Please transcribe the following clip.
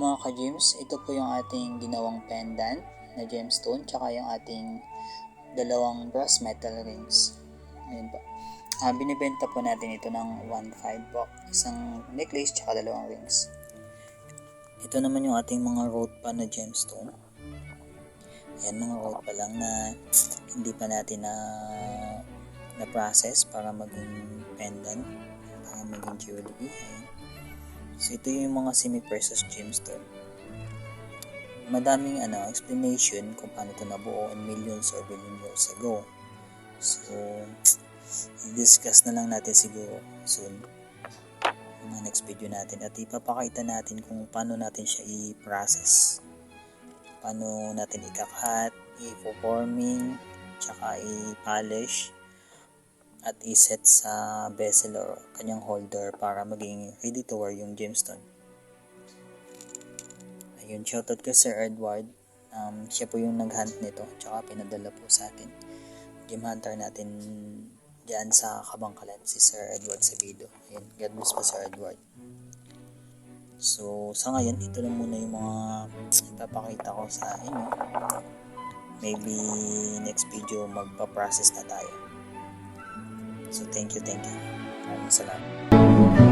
mga ka-gems, ito po yung ating ginawang pendant na gemstone tsaka yung ating dalawang brass metal rings. Ayun po. Binibenta po natin ito ng 1.5 po. Isang necklace tsaka dalawang rings. Ito naman yung ating mga wrought pa na gemstone. Ayan, mga wrought pa lang na hindi pa natin na process para maging pendant, para maging jewelry. Ayan. So ito yung mga semi-precious gemstone. Madaming explanation kung paano ito nabuo in millions or billion years ago. So i-discuss na lang natin siguro soon mga next video natin at ipapakita natin kung paano natin siya i-process, paano natin i-cut, i-forming, tsaka i-polish at i-set sa bezel or kanyang holder para maging ready to wear yung gemstone. Ayun, shoutout ko Sir Edward. Siya po yung nag-hunt nito tsaka pinadala po sa atin. Gem hunter natin dyan sa Kabangkalan, si Sir Edward Sabido. Ayun, God bless po Sir Edward. So, sa ngayon, ito lang muna yung mga ipapakita ko sa inyo. Maybe next video magpa-process na tayo. So, thank you. Maraming salamat.